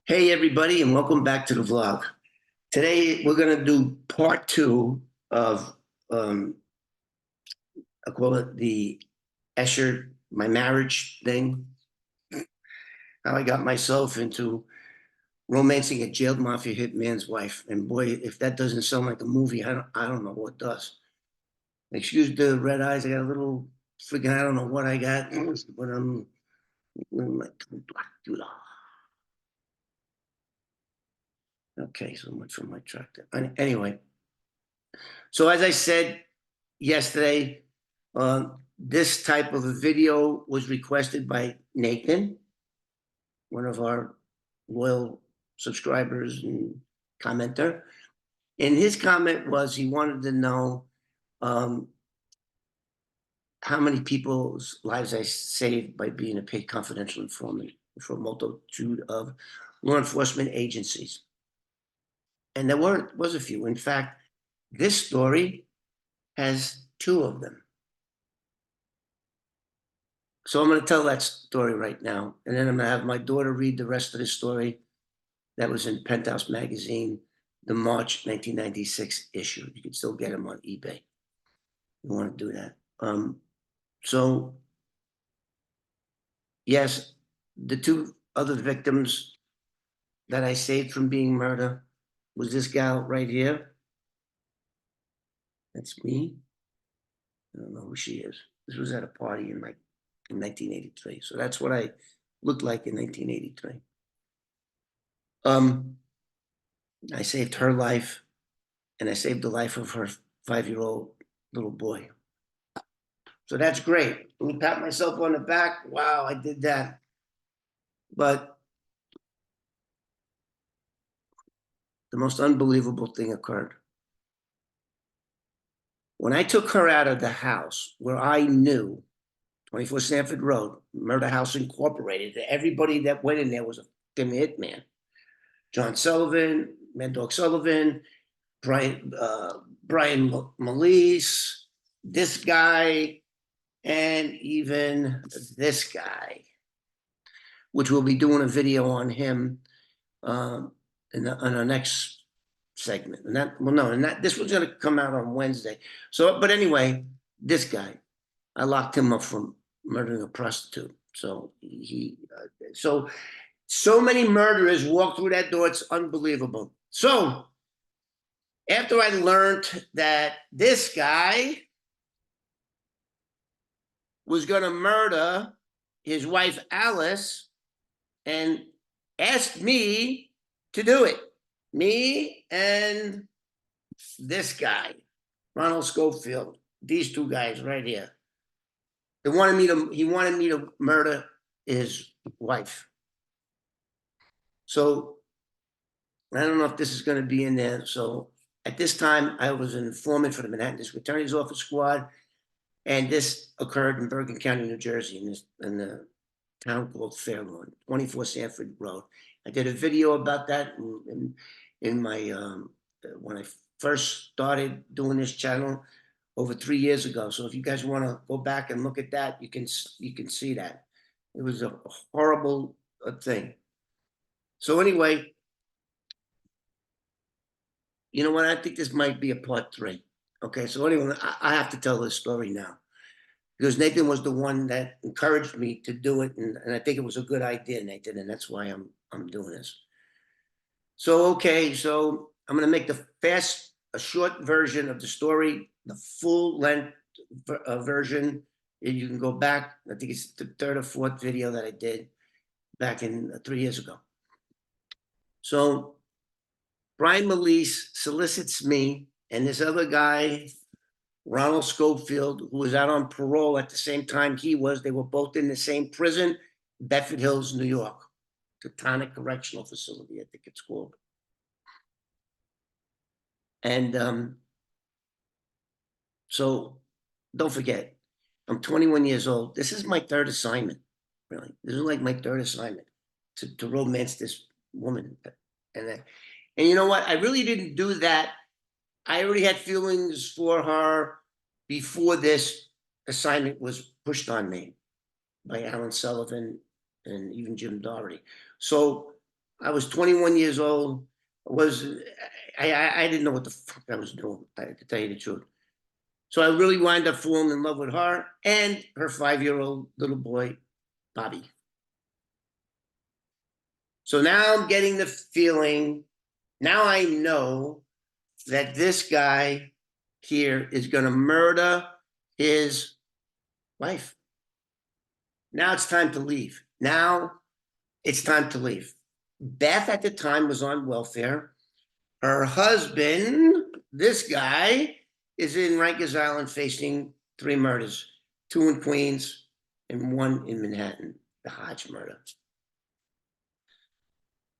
Hey everybody, and welcome back to the vlog. Today we're gonna do part two of I call it the Escher, my marriage thing. How I got myself into romancing a jailed mafia hitman's wife. And boy, if that doesn't sound like a movie, I don't know what does. Excuse the red eyes, I got a little freaking I don't know what I got, but I'm like Dracula. Okay, so much for my tractor. Anyway, so as I said yesterday, this type of a video was requested by Nathan, one of our loyal subscribers and commenter. And his comment was he wanted to know um, how many people's lives I saved by being a paid confidential informant for a multitude of law enforcement agencies. And there was a few. In fact, this story has two of them. So I'm going to tell that story right now, and then I'm going to have my daughter read the rest of the story that was in Penthouse magazine, the March 1996 issue. You can still get them on eBay. You want to do that. So yes, the two other victims that I saved from being murdered was this gal right here. That's me. I don't know who she is. This was at a party in 1983. So that's what I looked like in 1983. I saved her life, and I saved the life of her 5-year-old little boy. So that's great. Let me pat myself on the back. Wow, I did that. But the most unbelievable thing occurred. When I took her out of the house where I knew, 24 Sanford Road, Murder House Incorporated, everybody that went in there was a hitman. John Sullivan, Mad Dog Sullivan, Brian Molese, this guy, and even this guy, which we'll be doing a video on him on our next segment. And that, well, no, and that this was going to come out on Wednesday. So, but anyway, this guy, I locked him up from murdering a prostitute. So so many murderers walk through that door. It's unbelievable. So after I learned that this guy was going to murder his wife, Alice, and asked me to do it. Me and this guy, Ronald Schofield, these two guys right here. He wanted me to murder his wife. So I don't know if this is going to be in there. So at this time, I was an informant for the Manhattan District Attorney's Office Squad, and this occurred in Bergen County, New Jersey, in the town called Fairlawn, 24 Sanford Road. I did a video about that in my when I first started doing this channel over 3 years ago. So if you guys want to go back and look at that, you can see that. It was a horrible thing. So anyway, you know what? I think this might be a part 3. Okay, so anyway, I have to tell this story now, because Nathan was the one that encouraged me to do it, and I think it was a good idea, Nathan, and that's why I'm doing this. So okay, so I'm going to make a short version of the story, the full length version. You can go back. I think it's the 3rd or 4th video that I did back in 3 years ago. So Brian Molese solicits me and this other guy, Ronald Schofield, who was out on parole at the same time he was. They were both in the same prison, Bedford Hills, New York, Taconic Correctional Facility, I think it's called. And so don't forget, I'm 21 years old. This is my 3rd assignment, really. This is like my 3rd assignment to romance this woman. And you know what? I really didn't do that. I already had feelings for her before this assignment was pushed on me by Alan Sullivan and even Jim Doherty. So I was 21 years old. I didn't know what the fuck I was doing, to tell you the truth. So I really wound up falling in love with her and her 5-year-old little boy, Bobby. So now I'm getting the feeling, now I know that this guy here is going to murder his wife. Now it's time to leave. Now it's time to leave. Beth at the time was on welfare. Her husband, this guy, is in Rikers Island facing 3 murders, 2 in Queens and 1 in Manhattan, the Hodge murder.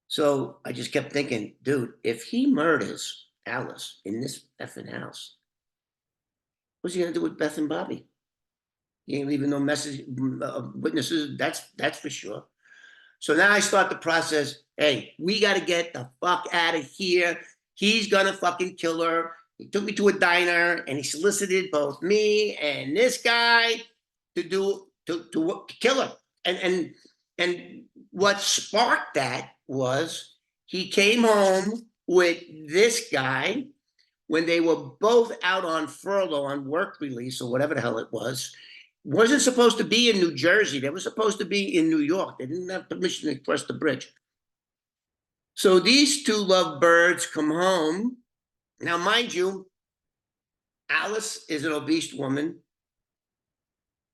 So I just kept thinking, dude, if he murders Alice in this effing house, what's he gonna do with Beth and Bobby? He ain't leaving no message, witnesses. That's for sure. So now I start the process. Hey, we got to get the fuck out of here. He's gonna fucking kill her. He took me to a diner and he solicited both me and this guy to kill her. And what sparked that was he came home with this guy when they were both out on furlough on work release or whatever the hell it was. Wasn't supposed to be in New Jersey. They were supposed to be in New York. They didn't have permission to cross the bridge. So these 2 lovebirds come home. Now, mind you, Alice is an obese woman.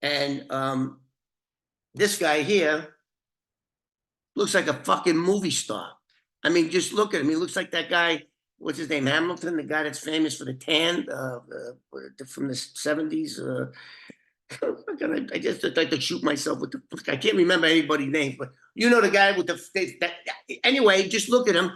And this guy here looks like a fucking movie star. I mean, just look at him. He looks like that guy, what's his name, Hamilton, the guy that's famous for the tan from the 70s. I just like to shoot myself with the. I can't remember anybody's name, but you know the guy with the face. Anyway, just look at him.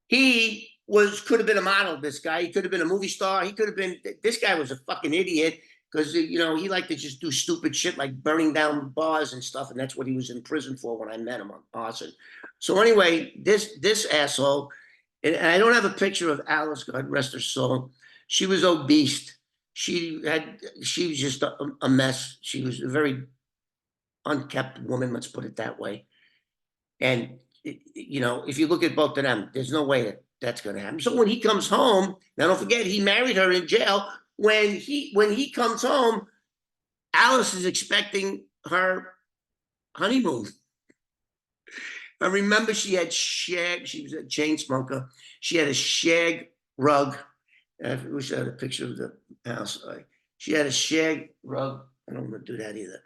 He could have been a model. This guy, he could have been a movie star. He could have been. This guy was a fucking idiot because he liked to just do stupid shit like burning down bars and stuff, and that's what he was in prison for when I met him on arson. So anyway, this asshole, and I don't have a picture of Alice. God rest her soul. She was obese. She was just a mess. She was a very unkept woman, let's put it that way. And if you look at both of them, there's no way that's going to happen. So when he comes home, now don't forget he married her in jail. When he comes home, Alice is expecting her honeymoon. I remember she had shag. She was a chain smoker. She had a shag rug. I wish I had a picture of the house. She had a shag rug. I don't want to do that either.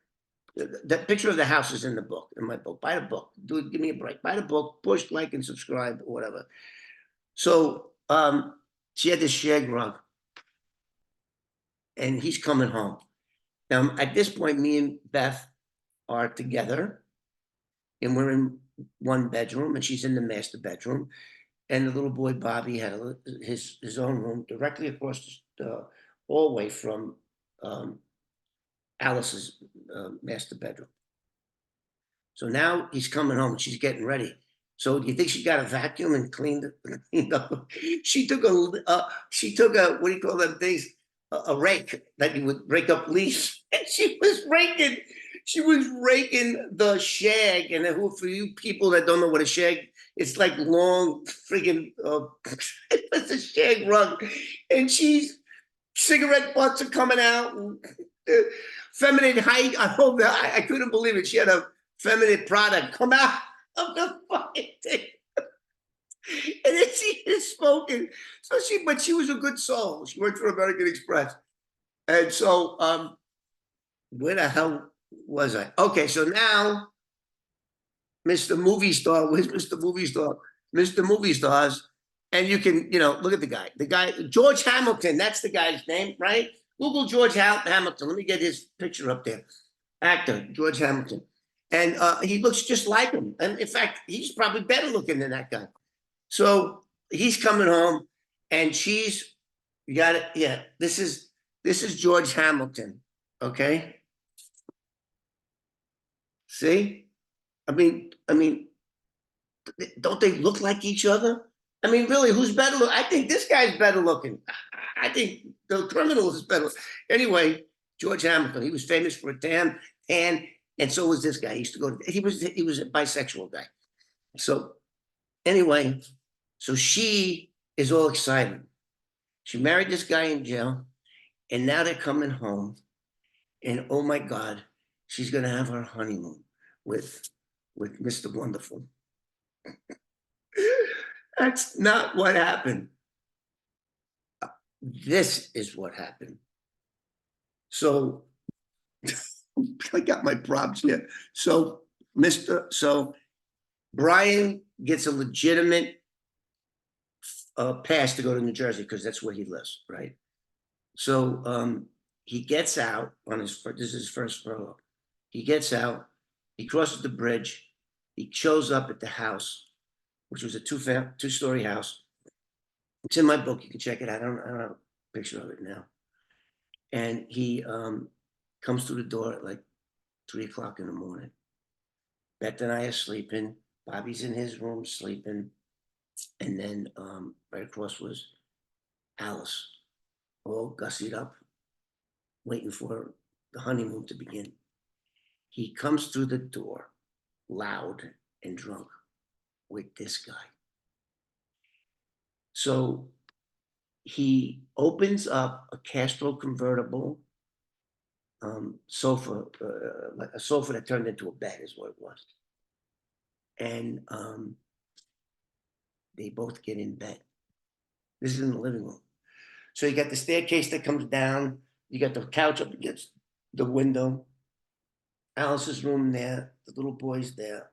That picture of the house is in the book, in my book. Buy the book. Give me a break. Buy the book. Push like and subscribe or whatever. So she had this shag rug, and he's coming home. Now at this point, me and Beth are together, and we're in one bedroom, and she's in the master bedroom. And the little boy Bobby had his own room directly across the hallway from Alice's master bedroom. So now he's coming home. She's getting ready. So do you think she got a vacuum and cleaned up? She took a what do you call them things? A rake that you would rake up leaves, and she was raking. She was raking the shag, and for you people that don't know what a shag, it's like long friggin' it's a shag rug, and cigarette butts are coming out, and, feminine height. I couldn't believe it. She had a feminine product come out of the fucking thing. And then she is smoking. But she was a good soul. She worked for American Express. And so, where the hell was I? Okay, so now, Mr. Movie Star, where's Mr. Movie Star? Mr. Movie Stars, and you can, look at the guy. The guy, George Hamilton, that's the guy's name, right? Google George Hamilton. Let me get his picture up there. Actor, George Hamilton. And he looks just like him. And in fact, he's probably better looking than that guy. So he's coming home, and you got it. Yeah, this is George Hamilton. Okay. See, I mean, don't they look like each other? I mean, really, who's better? I think this guy's better looking. I think the criminal is better. Anyway, George Hamilton. He was famous for a tan, and so was this guy. He used to go. He was a bisexual guy. So Anyway, so she is all excited. She married this guy in jail, and now they're coming home, and oh my God, she's gonna have her honeymoon with Mr. Wonderful. That's not what happened. This is what happened. So I got my props here. So Brian gets a legitimate pass to go to New Jersey because that's where he lives, right? So he gets out on this is his first furlough. He gets out, he crosses the bridge, he shows up at the house, which was a two-story house. It's in my book, you can check it out. I don't have a picture of it now. And he comes through the door at like 3 o'clock in the morning. Beth and I are sleeping. Bobby's in his room sleeping. And then right across was Alice, all gussied up, waiting for the honeymoon to begin. He comes through the door, loud and drunk, with this guy. So he opens up a Castro convertible sofa, like a sofa that turned into a bed is what it was. And they both get in bed. This is in the living room. So you got the staircase that comes down. You got the couch up against the window. Alice's room there. The little boy's there.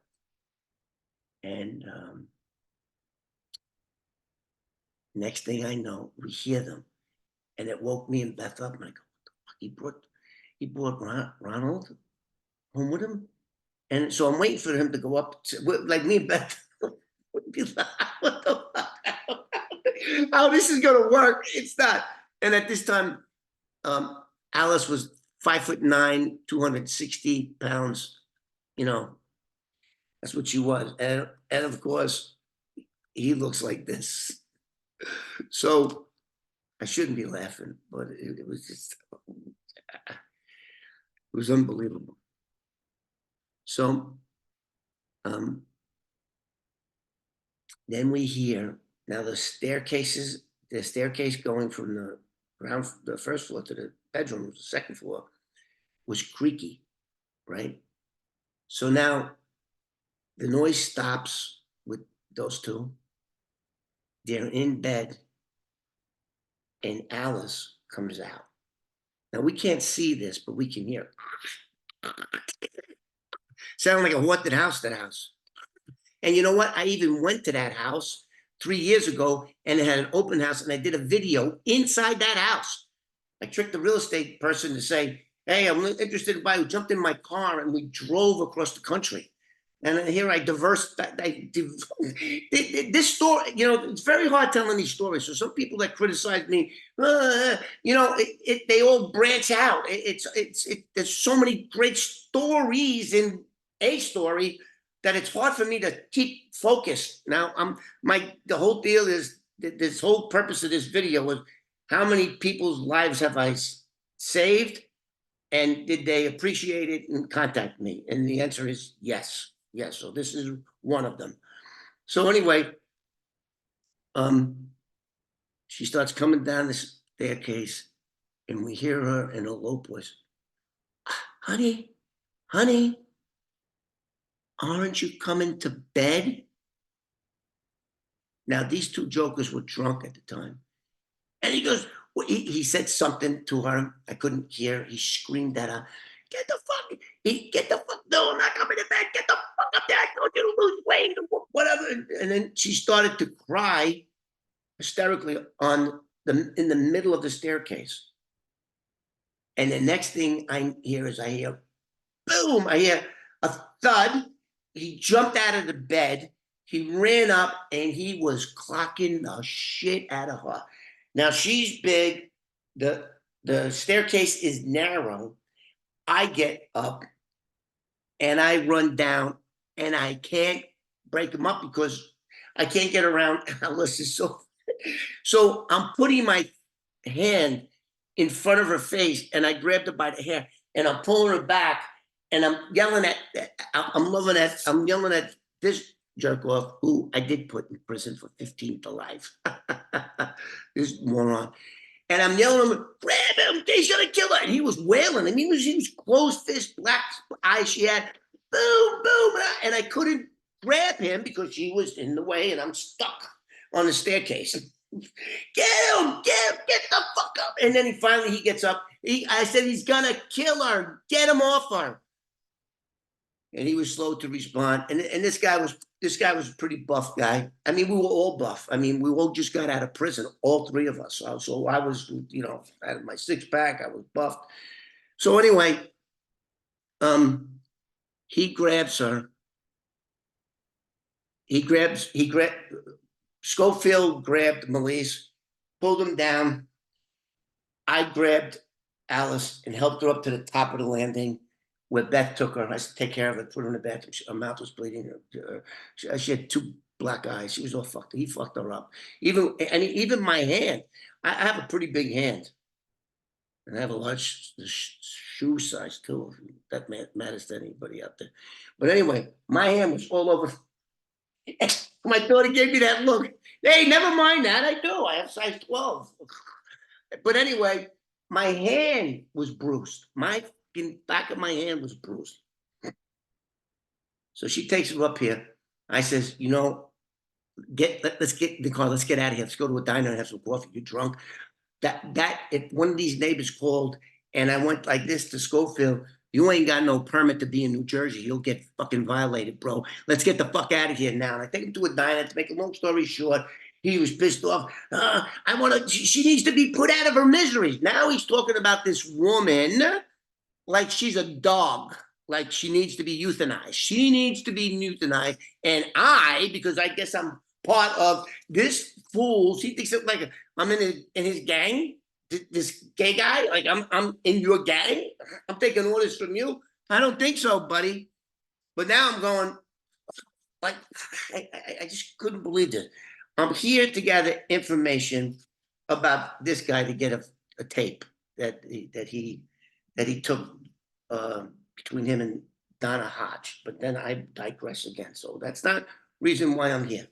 And next thing I know, we hear them. And it woke me and Beth up. And I go, what the fuck? He brought Ronald home with him? And so I'm waiting for him to go up, like me and Beth would be like, what the fuck? How this is gonna work? It's not. And at this time, Alice was 5'9", 260 pounds. You know, that's what she was. And of course, he looks like this. So I shouldn't be laughing, but it was just, it was unbelievable. So then we hear, now the staircase going from the first floor to the bedroom, the second floor, was creaky, right? So now the noise stops with those two. They're in bed, and Alice comes out. Now we can't see this, but we can hear. Sounded like a haunted house, that house. And you know what? I even went to that house 3 years ago, and it had an open house, and I did a video inside that house. I tricked the real estate person to say, hey, I'm interested in buying. We jumped in my car and we drove across the country. And here this story, you know, it's very hard telling these stories. So some people that criticize me, you know, they all branch out. There's so many great stories in a story that it's hard for me to keep focused. Now, the whole deal is this whole purpose of this video was how many people's lives have I saved, and did they appreciate it and contact me? And the answer is yes, yes. So this is one of them. So anyway, she starts coming down the staircase, and we hear her in a low voice, honey, aren't you coming to bed? Now, these two jokers were drunk at the time. And he goes, he said something to her. I couldn't hear. He screamed at her, get the fuck, no, I'm not coming to bed. Get the fuck up there. I told you to lose weight, whatever. And then she started to cry hysterically in the middle of the staircase. And the next thing I hear boom, I hear a thud. He jumped out of the bed. He ran up and he was clocking the shit out of her. Now she's big. The staircase is narrow. I get up and I run down, and I can't break him up because I can't get around Alice. So I'm putting my hand in front of her face, and I grabbed her by the hair, and I'm pulling her back, and I'm yelling at this jerk off, who I did put in prison for 15 to life. This moron. And I'm yelling at him, grab him, he's gonna kill her. And he was wailing. I mean, he was closed fist, black eyes she had, boom, boom. And I couldn't grab him because she was in the way and I'm stuck on the staircase. Get him, get the fuck up. And then he gets up. I said, he's gonna kill her. Get him off her. And he was slow to respond. And this guy was a pretty buff guy. I mean, we were all buff. I mean, we all just got out of prison, all three of us. So I was, I had my six pack. I was buffed. So anyway, he grabs her. Schofield grabbed Molese, pulled him down. I grabbed Alice and helped her up to the top of the landing where Beth took her. I said, take care of her, put her in the bathroom. Her mouth was bleeding. She had two black eyes. She was all fucked. He fucked her up. Even my hand. I have a pretty big hand. And I have a large shoe size too, if that matters to anybody out there. But anyway, my hand was all over. My daughter gave me that look. Hey, never mind that. I do. I have size 12. But anyway, my hand was bruised. My back of my hand was bruised. So she takes her up here. I says, let's get in the car. Let's get out of here. Let's go to a diner and have some coffee. You're drunk. If one of these neighbors called and I went like this to Schofield, you ain't got no permit to be in New Jersey. You'll get fucking violated, bro. Let's get the fuck out of here now. And I take him to a diner. To make a long story short, he was pissed off. She needs to be put out of her misery. Now he's talking about this woman like she's a dog, like she needs to be euthanized. She needs to be euthanized. And because I guess I'm part of this fool, he thinks that like I'm in his gang. This gay guy, like I'm in your gang. I'm taking orders from you. I don't think so, buddy. But now I'm going, like, I just couldn't believe this. I'm here to gather information about this guy to get a tape that he took between him and Donna Hodge. But then I digress again. So that's not reason why I'm here.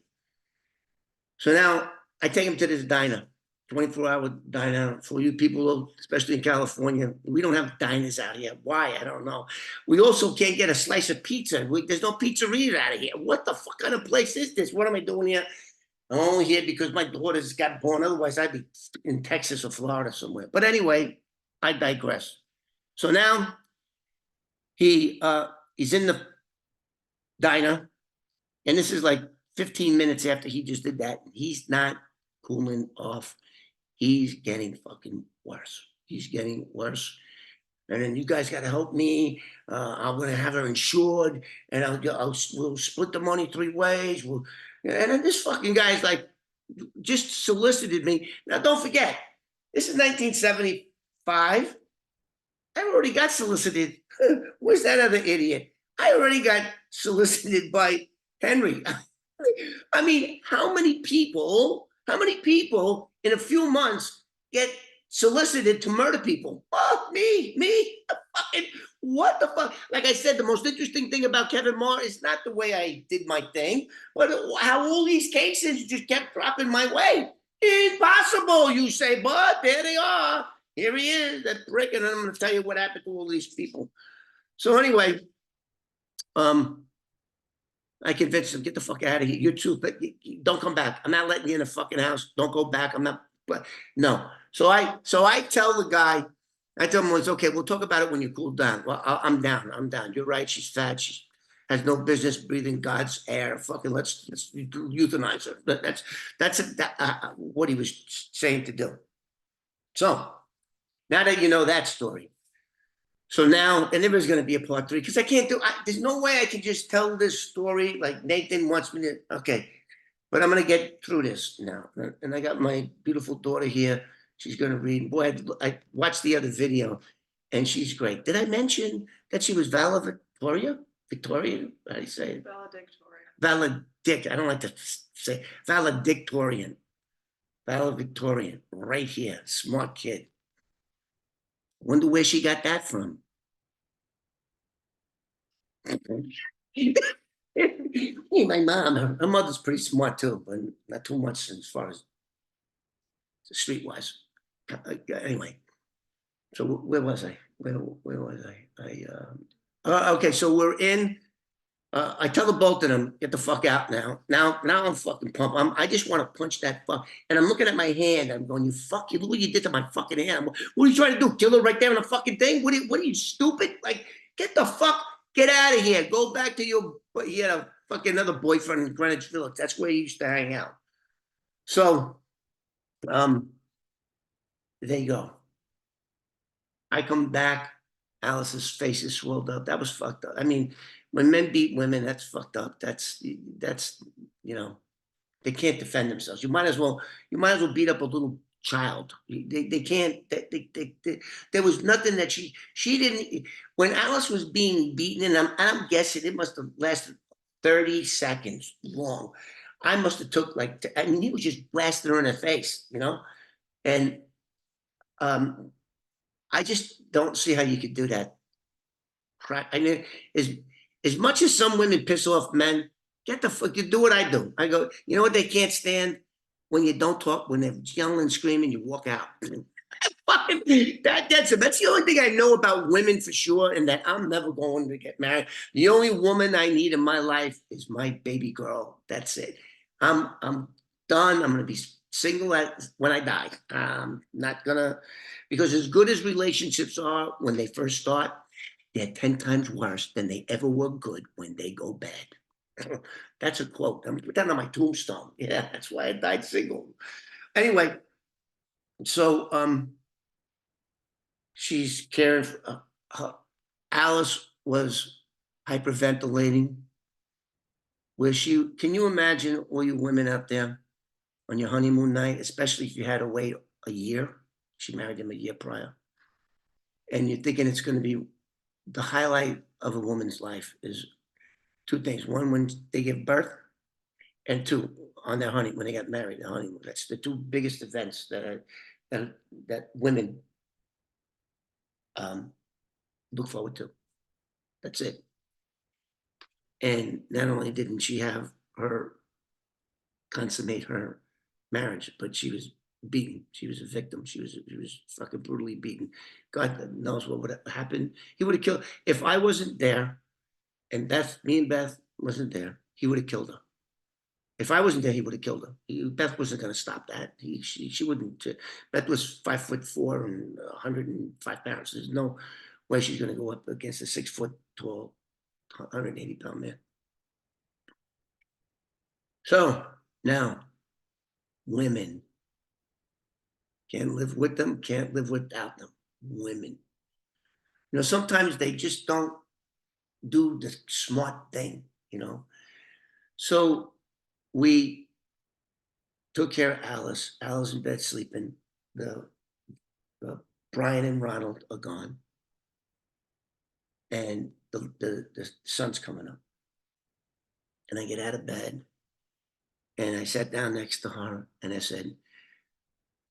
So now I take him to this diner. 24-hour diner for you people, especially in California. We don't have diners out here. Why? I don't know. We also can't get a slice of pizza. There's no pizzeria out of here. What the fuck kind of place is this? What am I doing here? I'm only here because my daughters got born. Otherwise, I'd be in Texas or Florida somewhere. But anyway, I digress. So now he's in the diner, and this is like 15 minutes after he just did that. He's not cooling off. He's getting fucking worse. He's getting worse. And then you guys got to help me. I'm going to have her insured, and we'll split the money 3 ways. And then this fucking guy's like, just solicited me. Now, don't forget, this is 1975. I already got solicited. Where's that other idiot? I already got solicited by Henry. I mean, how many people in a few months get solicited to murder people? Oh, me. What the fuck? Like I said, the most interesting thing about Kevin Marr is not the way I did my thing, but how all these cases just kept dropping my way. Impossible, you say, but there they are. Here he is, that prick, and I'm going to tell you what happened to all these people. So anyway, I convinced him, get the fuck out of here. You're too, but don't come back. I'm not letting you in the fucking house. Don't go back. I'm not, but no. So I tell the guy, I tell him, it's okay. We'll talk about it when you cool down. Well, I'm down. You're right. She's fat. She has no business breathing God's air. Fucking let's euthanize her. That's what he was saying to do. So now that you know that story. So now, and there is going to be a part 3 because I can't there's no way I can just tell this story like Nathan wants me to. Okay, but I'm going to get through this now. And I got my beautiful daughter here. She's going to read. Boy, I watched the other video and she's great. Did I mention that she was valedictorian? Victorian? How do you say it? Valedictorian. I don't like to say valedictorian. Valedictorian, right here. Smart kid. Wonder where she got that from. My mom, her mother's pretty smart too, but not too much as far as streetwise. Anyway, so where was I? Where was I? Okay, so we're in. I tell the both of them, get the fuck out now. Now I'm fucking pumped. I just want to punch that fuck. And I'm looking at my hand. I'm going, you fuck you. Look what you did to my fucking hand. What are you trying to do? Kill her right there on the fucking thing? What are you stupid? Like, get the fuck, get out of here. Go back to your, he had a fucking another boyfriend in Greenwich Village. That's where he used to hang out. So, um, there you go. I come back. Alice's face is swelled up. That was fucked up. I mean, when men beat women, that's fucked up. That's you know, they can't defend themselves. You might as well beat up a little child. They can't. There was nothing that she didn't. When Alice was being beaten, and I'm guessing it must have lasted 30 seconds long. I must have took like. I mean, he was just blasting her in the face, and um, I just don't see how you could do that. I mean, as much as some women piss off men, get the fuck. You do what I do. I go. You know what they can't stand when you don't talk, when they're yelling and screaming, you walk out. That's it. That's the only thing I know about women for sure, and that I'm never going to get married. The only woman I need in my life is my baby girl. That's it. I'm done. I'm gonna be single when I die. I'm not gonna, because as good as relationships are when they first start, they're 10 times worse than they ever were good when they go bad. That's a quote. I'm put that on my tombstone. Yeah, that's why I died single. Anyway, so she's caring for Alice was hyperventilating. Can you imagine all you women out there on your honeymoon night, especially if you had to wait a year? She married him a year prior. And you're thinking it's going to be the highlight of a woman's life is two things. One, when they give birth, and two, on their honeymoon, when they got married, the honeymoon. That's the two biggest events that women look forward to. That's it. And not only didn't she have her consummate her marriage, but she was beaten. She was a victim. She was fucking brutally beaten. God knows what would have happened. He would have killed if I wasn't there, and me and Beth wasn't there. He would have killed her. If I wasn't there, he would have killed her. Beth wasn't going to stop that. She wouldn't. Beth was 5'4" and 105 pounds. There's no way she's going to go up against a 6 foot tall, 180-pound man. So now, women can't live with them, can't live without them. Women. Sometimes they just don't do the smart thing. So we took care of Alice. Alice in bed sleeping. The Brian and Ronald are gone, and the sun's coming up. And I get out of bed, and I sat down next to her, and I said,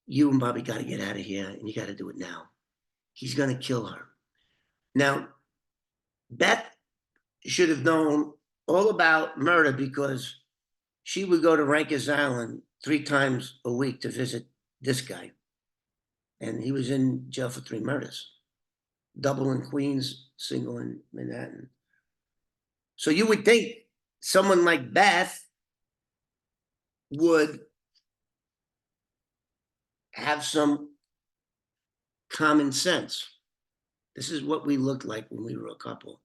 "You and Bobby got to get out of here, and you got to do it now. He's going to kill her." Now, Beth should have known all about murder because she would go to Rikers Island 3 times a week to visit this guy. And he was in jail for 3 murders, double in Queens, single in Manhattan. So you would think someone like Beth would have some common sense. This is what we looked like when we were a couple.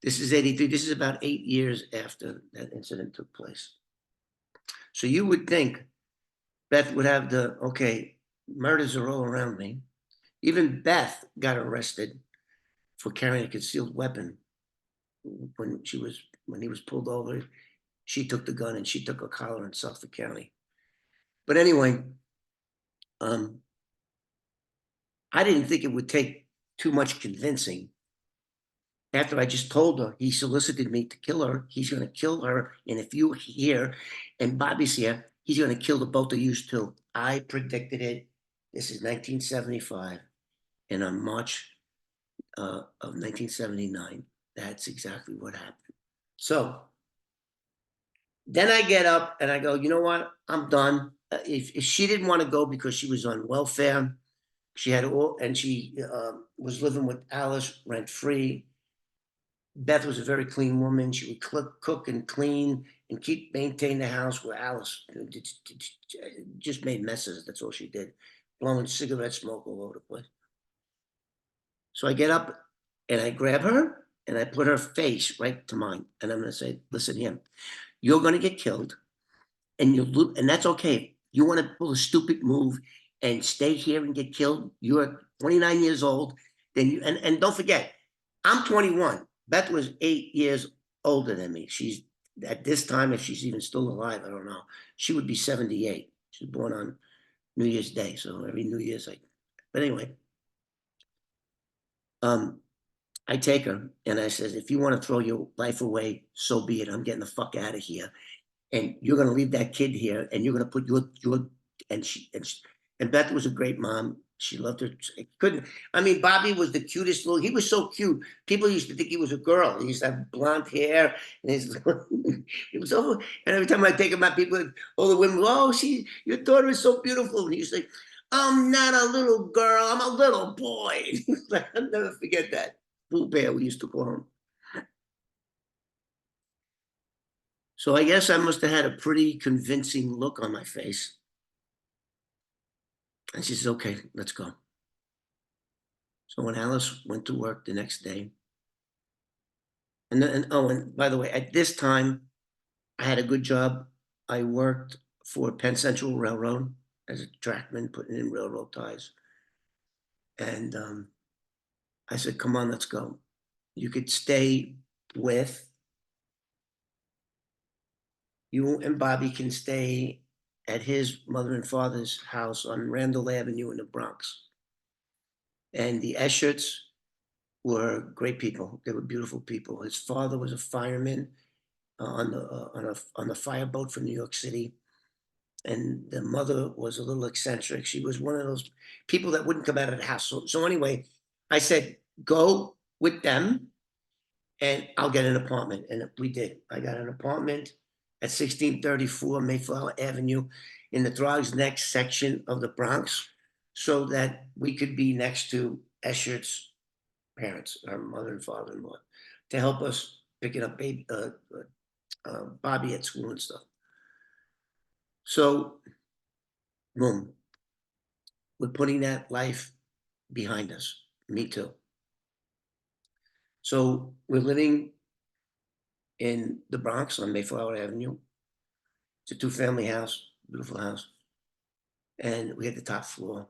This is 83. This is about 8 years after that incident took place. So you would think Beth would have okay, murders are all around me. Even Beth got arrested for carrying a concealed weapon when he was pulled over. She took the gun and she took a collar in Suffolk County. But anyway, I didn't think it would take too much convincing. After I just told her he solicited me to kill her, he's going to kill her. And if you're here and Bobby's here, he's going to kill the both of you too. I predicted it. This is 1975. And on March of 1979, that's exactly what happened. So Then I get up and I go, you know what? I'm done. If she didn't want to go because she was on welfare, she had all, and she was living with Alice rent free. Beth was a very clean woman. She would cook and clean and keep maintain the house where Alice just made messes. That's all she did, blowing cigarette smoke all over the place. So I get up and I grab her and I put her face right to mine. And I'm going to say, listen here, you're going to get killed and and that's okay. You want to pull a stupid move and stay here and get killed. You're 29 years old. Then and don't forget, I'm 21. Beth was 8 years older than me. She's at this time, if she's even still alive, I don't know. She would be 78. She was born on New Year's Day. So every New Year's, but anyway, um, I take her and I says, if you want to throw your life away, so be it. I'm getting the fuck out of here. And you're going to leave that kid here and you're going to put and Beth was a great mom. She loved her. Couldn't, I mean, Bobby was the cutest little, he was so cute. People used to think he was a girl. He used to have blonde hair and it was so, and every time I take him out, people, all the women, oh, your daughter is so beautiful. And he's like, I'm not a little girl. I'm a little boy. I'll never forget that. Pooh Bear, we used to call him. So I guess I must have had a pretty convincing look on my face. And she says, okay, let's go. So when Alice went to work the next day, and by the way, at this time, I had a good job. I worked for Penn Central Railroad as a trackman, putting in railroad ties. And I said, come on, let's go. You could stay with, you and Bobby can stay at his mother and father's house on Randall Avenue in the Bronx. And the Escherts were great people. They were beautiful people. His father was a fireman on the fireboat from New York City, and the mother was a little eccentric. She was one of those people that wouldn't come out of the house. So anyway, I said, go with them, and I'll get an apartment, and we did. I got an apartment at 1634 Mayflower Avenue in the Throgs Neck section of the Bronx, so that we could be next to Eschert's parents, our mother and father-in-law, to help us picking up Bobby at school and stuff. So, boom, we're putting that life behind us. Me too. So we're living in the Bronx on Mayflower Avenue. It's a two-family house, beautiful house. And we had the top floor.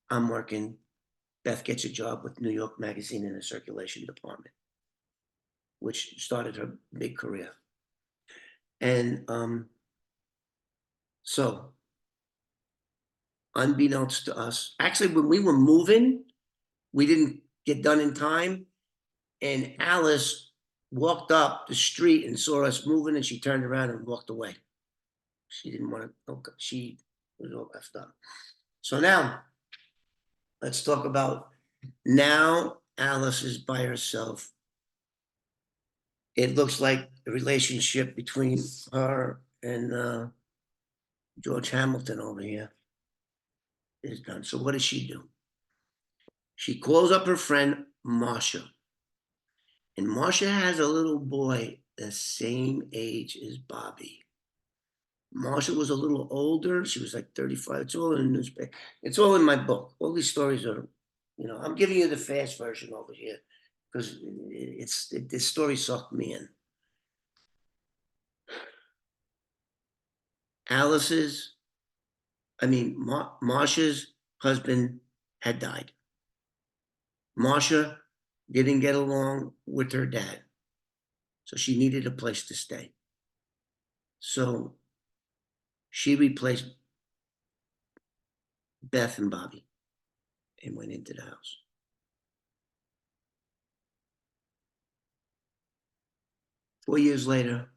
I'm working. Beth gets a job with New York Magazine in the circulation department, which started her big career. And so, unbeknownst to us, actually, when we were moving, we didn't get done in time. And Alice walked up the street and saw us moving, and she turned around and walked away. She didn't want to, she was all effed up. So now, let's talk about, now Alice is by herself. It looks like the relationship between her and George Hamilton over here is done. So what does she do? She calls up her friend Marsha. And Marsha has a little boy the same age as Bobby. Marsha was a little older. She was like 35. It's all in the newspaper. It's all in my book. All these stories are, I'm giving you the fast version over here because this story sucked me in. Marsha's husband had died. Marsha didn't get along with her dad, so she needed a place to stay. So she replaced Beth and Bobby and went into the house. Four years later,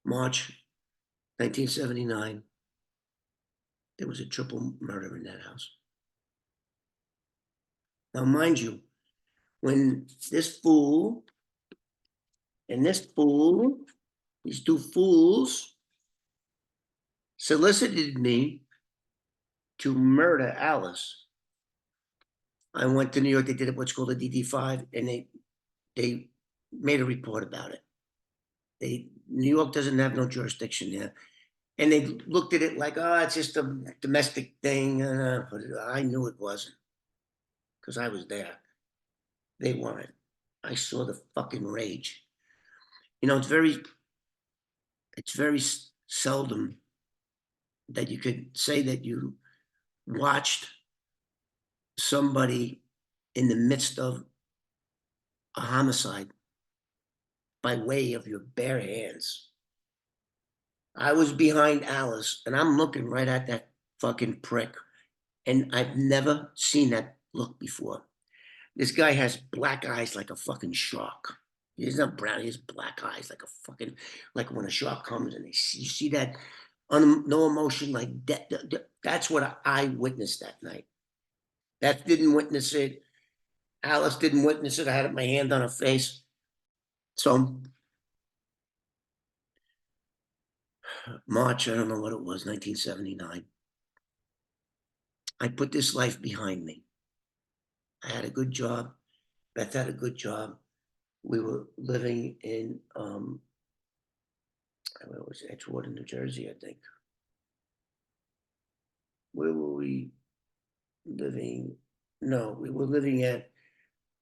March 1979, there was a triple murder in that house. Now, mind you, when this fool and this fool These two fools solicited me to murder Alice. I went to New York. They did what's called a DD5, and they made a report about it. New York doesn't have no jurisdiction there, and they looked at it like, oh, it's just a domestic thing. But I knew it wasn't because I was there. They weren't. I saw the fucking rage. You know, it's very seldom that you could say that you watched somebody in the midst of a homicide by way of your bare hands. I was behind Alice, and I'm looking right at that fucking prick, and I've never seen that look before. This guy has black eyes like a fucking shark. He's not brown, he has black eyes like a fucking, like when a shark comes and you see that no emotion like that. That's what I witnessed that night. That didn't witness it. Alice didn't witness it. I had my hand on her face. So March, I don't know what it was, 1979. I put this life behind me. I had a good job. Beth had a good job. We were living in where was it? Edgewater, New Jersey, I think. Where were we living? No, we were living at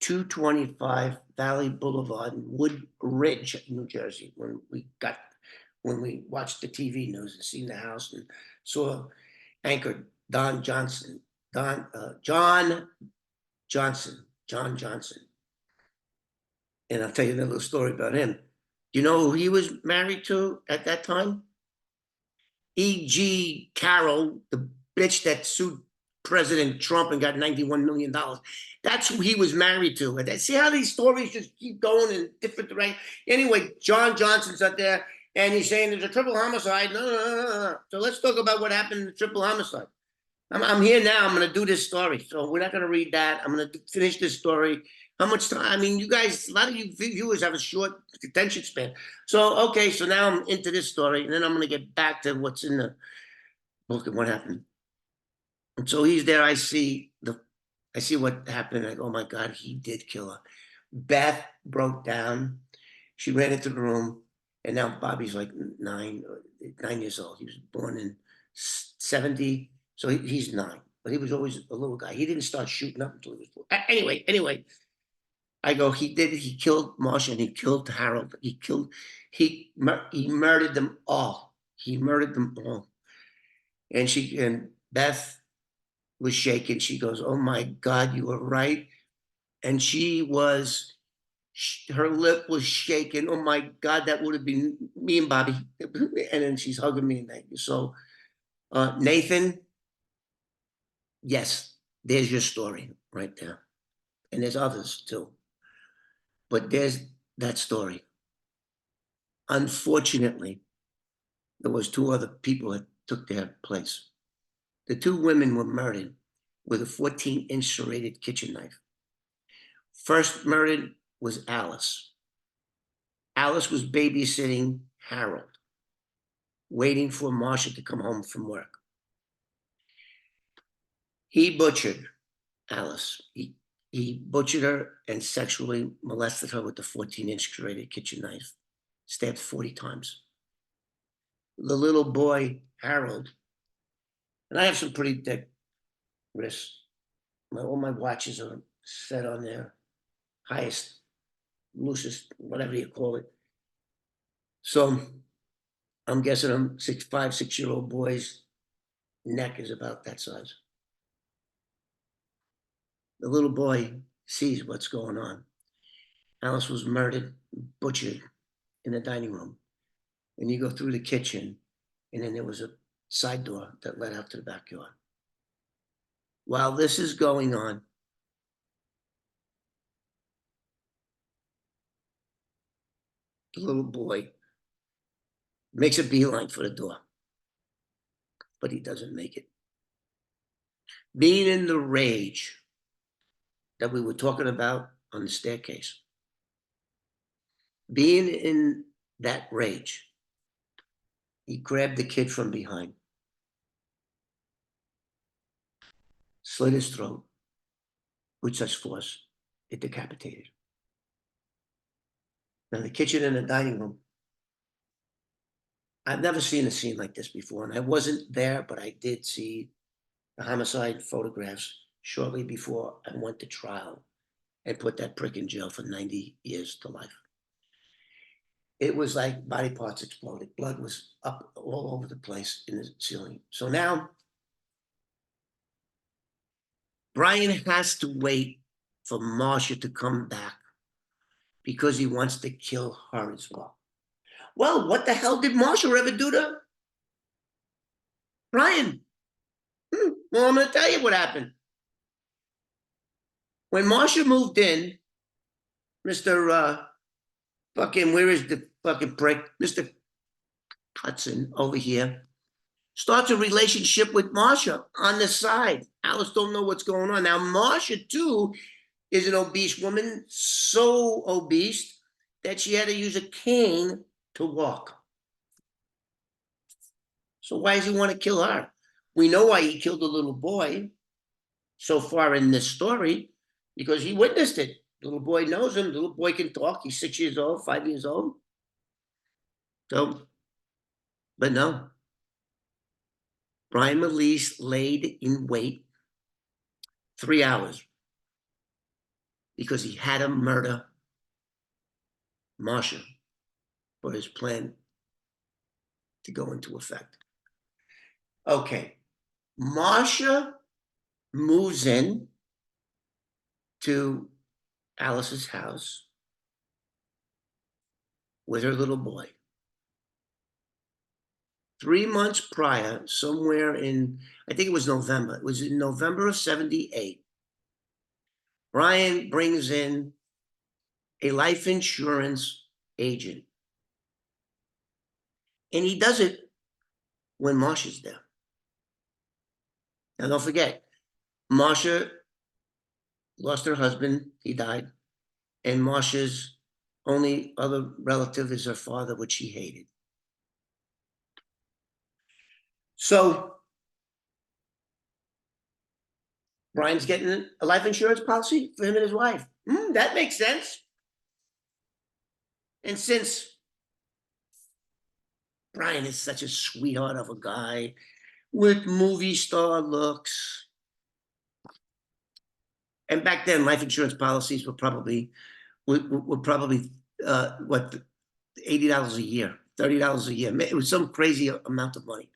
225 Valley Boulevard in Wood Ridge, New Jersey, when we watched the TV news and seen the house and saw anchor John Johnson. And I'll tell you a little story about him. Do you know who he was married to at that time? E.G. Carroll, the bitch that sued President Trump and got $91 million. That's who he was married to. And see how these stories just keep going in different directions. Anyway, John Johnson's up there, and he's saying there's a triple homicide. No. So let's talk about what happened in the triple homicide. I'm here now. I'm going to do this story. So we're not going to read that. I'm going to finish this story. How much time? I mean, you guys, a lot of you viewers have a short attention span. So, okay, so now I'm into this story, and then I'm going to get back to what's in the book and what happened. And so he's there. I see what happened. I go, oh my God, he did kill her. Beth broke down. She ran into the room, and now Bobby's like 9 years old. He was born in 70. So he's 9, but he was always a little guy. He didn't start shooting up until he was 4. Anyway, I go, he killed Marsha and he killed Harold. He murdered them all. And Beth was shaken. She goes, oh my God, you were right. And her lip was shaking. Oh my God, that would have been me and Bobby. And then she's hugging me. So Nathan, yes, there's your story right there. And there's others too. But there's that story. Unfortunately, there was 2 other people that took their place. The 2 women were murdered with a 14-inch serrated kitchen knife. First murdered was Alice. Alice was babysitting Harold, waiting for Marsha to come home from work. He butchered Alice. He butchered her and sexually molested her with the 14-inch serrated kitchen knife, stabbed 40 times. The little boy, Harold, and I have some pretty thick wrists. All my watches are set on their highest, loosest, whatever you call it. So I'm guessing a 5-6-year-old boy's neck is about that size. The little boy sees what's going on. Alice was murdered, butchered in the dining room. And you go through the kitchen, and then there was a side door that led out to the backyard. While this is going on, the little boy makes a beeline for the door, but he doesn't make it. Being in the rage that we were talking about on the staircase, being in that rage, He grabbed the kid from behind, slit his throat with such force, it decapitated. Now, the kitchen and the dining room, I've never seen a scene like this before, and I wasn't there, but I did see the homicide photographs shortly before I went to trial and put that prick in jail for 90 years to life. It was like body parts exploded. Blood was up all over the place in the ceiling. So now Brian has to wait for Marcia to come back because he wants to kill her as well. Well, what the hell did Marcia ever do to Brian? Well, I'm going to tell you what happened. When Marcia moved in, Mr. Fucking, where is the fucking prick? Mr. Hudson over here starts a relationship with Marcia on the side. Alice don't know what's going on. Now, Marcia, too, is an obese woman, so obese that she had to use a cane to walk. So why does he want to kill her? We know why he killed the little boy so far in this story, because he witnessed it. The little boy knows him. The little boy can talk. He's 6 years old, 5 years old. So, but no. Brian Molese laid in wait 3 hours because he had to murder Marcia for his plan to go into effect. Okay, Marcia moves in to Alice's house with her little boy. 3 months prior, somewhere in, I think it was November, it was in November of 78, Brian brings in a life insurance agent. And he does it when Marcia's there. Now, don't forget, Marcia lost her husband, he died, and Marcia's only other relative is her father, which she hated. So Brian's getting a life insurance policy for him and his wife. That makes sense. And since Brian is such a sweetheart of a guy with movie star looks, and back then life insurance policies were probably what $80 a year, $30 a year. It was some crazy amount of money.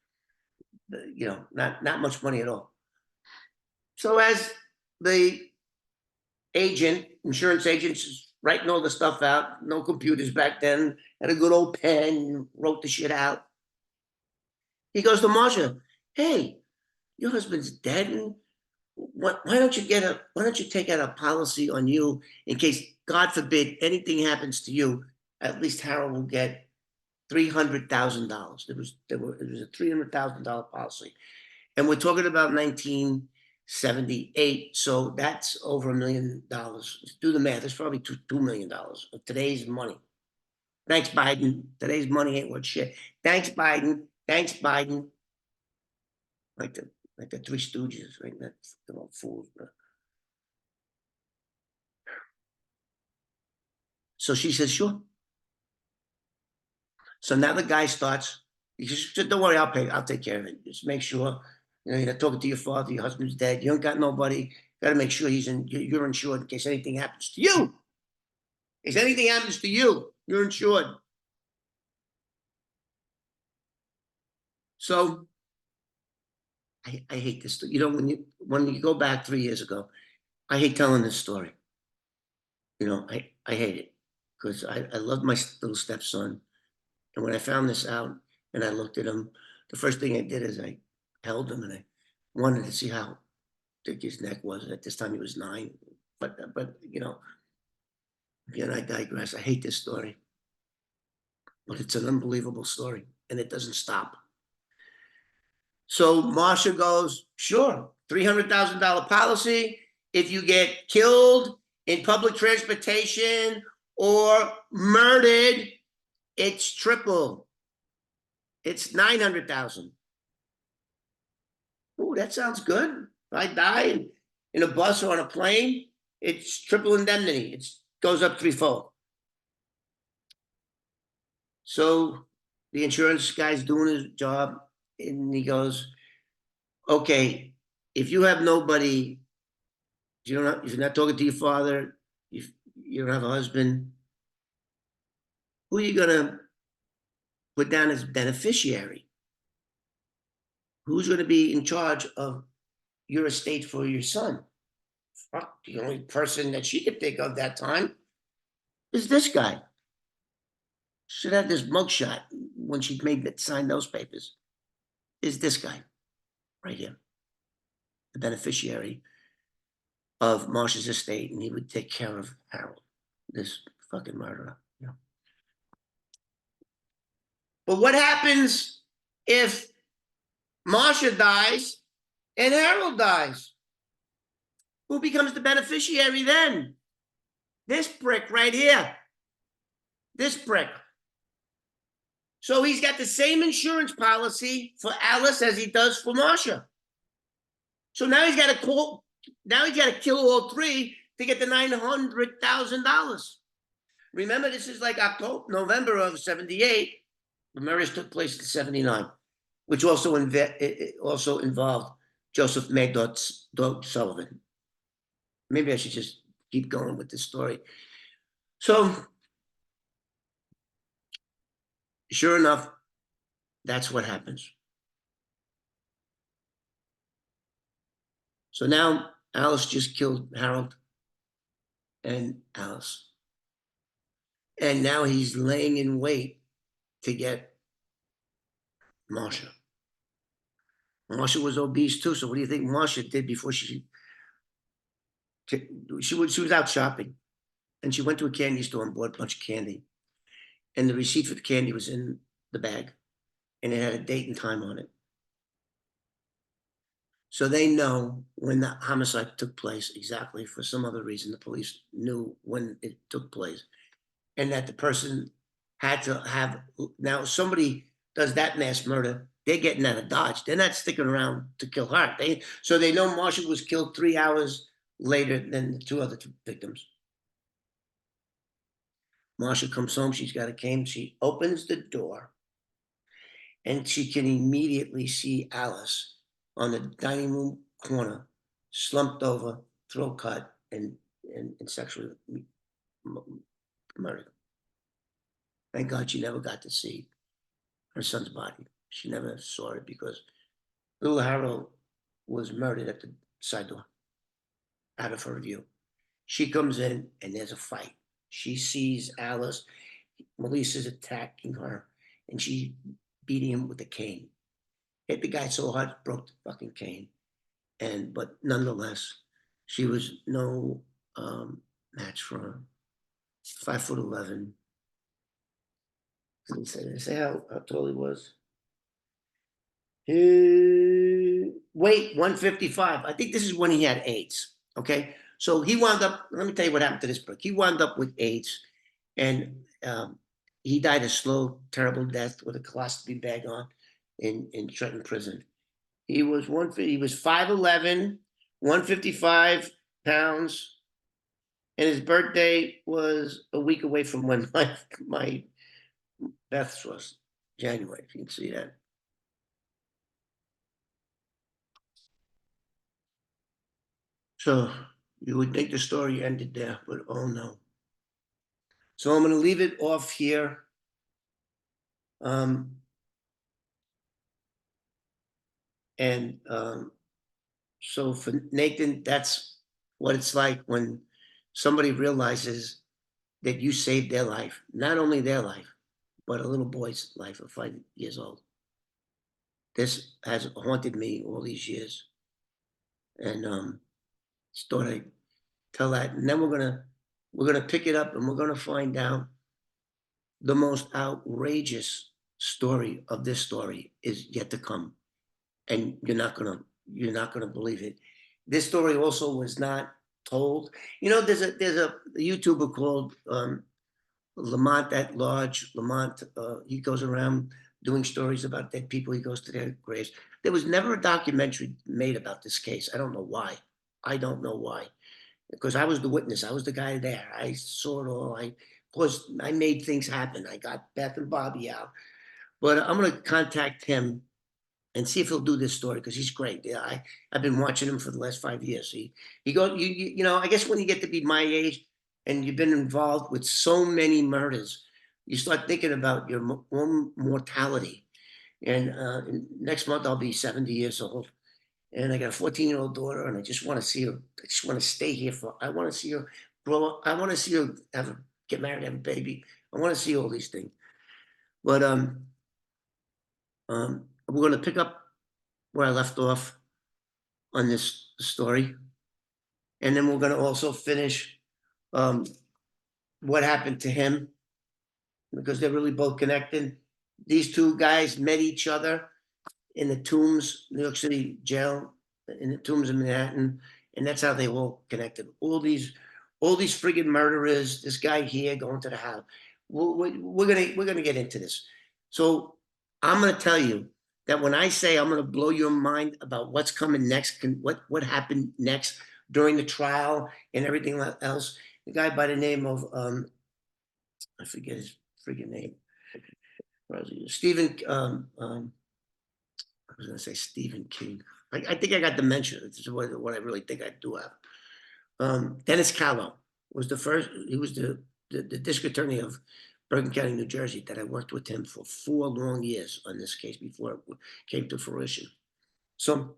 Not much money at all. So as the insurance agent is writing all the stuff out, no computers back then, had a good old pen, wrote the shit out. He goes to Marcia, hey, your husband's dead, and why don't you take out a policy on you in case, God forbid, anything happens to you? At least Harold will get $300,000. It was a $300,000 policy, and we're talking about 1978. So that's over $1 million. Do the math. It's probably $2 million of today's money. Thanks, Biden. Today's money ain't worth shit. Thanks, Biden. Thanks, Biden. Like the Three Stooges, right? That's the old fools. So she says, sure. So now the guy starts, he says, don't worry, I'll take care of it. Just make sure, you're talking to your father, your husband's dead, you don't got nobody, got to make sure you're insured in case anything happens to you. In case anything happens to you, you're insured. So I hate this. When you go back 3 years ago, I hate telling this story. I hate it because I love my little stepson. And when I found this out and I looked at him, the first thing I did is I held him and I wanted to see how thick his neck was. At this time, he was 9. But again, I digress. I hate this story. But it's an unbelievable story, and it doesn't stop. So Marcia goes, sure, $300,000 policy. If you get killed in public transportation or murdered, it's triple. it's 900,000. Oh, that sounds good. If I die in a bus or on a plane, it's triple indemnity. It goes up threefold. So the insurance guy's doing his job, and he goes, okay, if you have nobody, if you're not talking to your father, if you don't have a husband, who are you gonna put down as beneficiary? Who's gonna be in charge of your estate for your son? Fuck, the only person that she could think of that time is this guy. Should have this mugshot when she signed those papers. Is this guy right here, the beneficiary of Marcia's estate, and he would take care of Harold, this fucking murderer. You know? But what happens if Marcia dies and Harold dies? Who becomes the beneficiary then? This prick right here. This prick. So he's got the same insurance policy for Alice as he does for Marcia. So now he's got to call. Now he's got to kill all three to get the $900,000. Remember, this is like November of '78. The murders took place in '79, which also involved Joseph Maydot Sullivan. Maybe I should just keep going with this story. So, sure enough, that's what happens. So now Alice just killed Harold and Alice. And now he's laying in wait to get Marcia. Marcia was obese too. So what do you think Marcia did before she was out shopping, and she went to a candy store and bought a bunch of candy. And the receipt for the candy was in the bag, and it had a date and time on it. So they know when the homicide took place exactly. For some other reason, the police knew when it took place, and that the person had to have. Now, somebody does that mass murder, they're getting out of Dodge. They're not sticking around to kill her. So they know Marcia was killed 3 hours later than the two other victims. Marcia comes home. She's got a cane. She opens the door, and she can immediately see Alice on the dining room corner, slumped over, throat cut, and sexually murdered. Thank God she never got to see her son's body. She never saw it because little Harold was murdered at the side door, out of her view. She comes in, and there's a fight. She sees Alice. Molese is attacking her, and she beating him with a cane. Hit the guy so hard, broke the fucking cane. But nonetheless, she was no match for her. 5'11". Did they say how tall he was? Weight 155. I think this is when he had AIDS. Okay, so he wound up. Let me tell you what happened to this prick. He wound up with AIDS, and he died a slow, terrible death with a colostomy bag on in Trenton prison. He was 5'11", 155 pounds, and his birthday was a week away from when my Beth's was, January. If you can see that. So you would think the story ended there, but oh no. So I'm going to leave it off here. So for Nathan, that's what it's like when somebody realizes that you saved their life, not only their life, but a little boy's life of 5 years old. This has haunted me all these years, and just thought I'd tell that. And then we're gonna pick it up, and we're gonna find out the most outrageous story of this story is yet to come, and you're not gonna believe it. This story also was not told. You know, there's a YouTuber called Lamont at Large. Lamont, he goes around doing stories about dead people. He goes to their graves. There was never a documentary made about this case. I don't know why. I don't know why. Because I was the witness. I was the guy there. I saw it all. Of course, I made things happen. I got Beth and Bobby out. But I'm going to contact him and see if he'll do this story because he's great. Yeah, I've been watching him for the last 5 years. He goes, you know, I guess when you get to be my age and you've been involved with so many murders, you start thinking about your own mortality. And next month I'll be 70 years old, and I got a 14-year-old daughter, and I just want to see her. I just want to stay here for. I want to see her grow up. I want to see her get married, have a baby. I want to see all these things. But we're going to pick up where I left off on this story. And then we're going to also finish um, what happened to him because they're really both connected. These two guys met each other in the Tombs, New York City jail, in the Tombs in Manhattan, and that's how they all connected. All these friggin' murderers. This guy here going to the house. We're gonna get into this. So I'm gonna tell you that when I say I'm gonna blow your mind about what's coming next, what happened next during the trial and everything else, the guy by the name of I forget his friggin' name, Stephen. I was gonna say Stephen King. I think I got dementia. This is what I really think I do have. Dennis Callow was the first. He was the district attorney of Bergen County, New Jersey. That I worked with him for 4 long years on this case before it came to fruition. So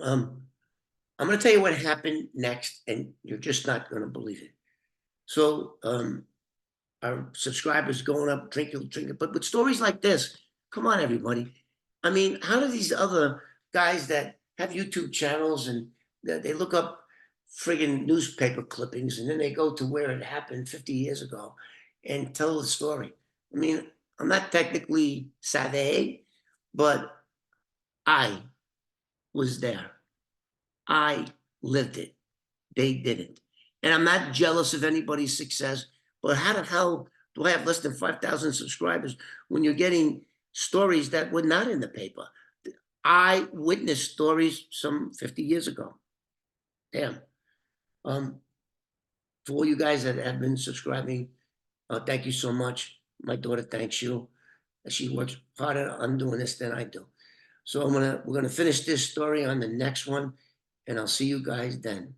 I'm going to tell you what happened next, and you're just not going to believe it. So our subscribers going up, drinking, but with stories like this, come on, everybody. I mean, how do these other guys that have YouTube channels and they look up friggin' newspaper clippings and then they go to where it happened 50 years ago and tell the story? I mean, I'm not technically savvy, but I was there. I lived it. They didn't. And I'm not jealous of anybody's success, but how the hell do I have less than 5,000 subscribers when you're getting stories that were not in the paper? I witnessed stories some 50 years ago. Damn. Um, for all you guys that have been subscribing, thank you so much. My daughter thanks you. She works harder on doing this than I do. So we're gonna finish this story on the next one, and I'll see you guys then.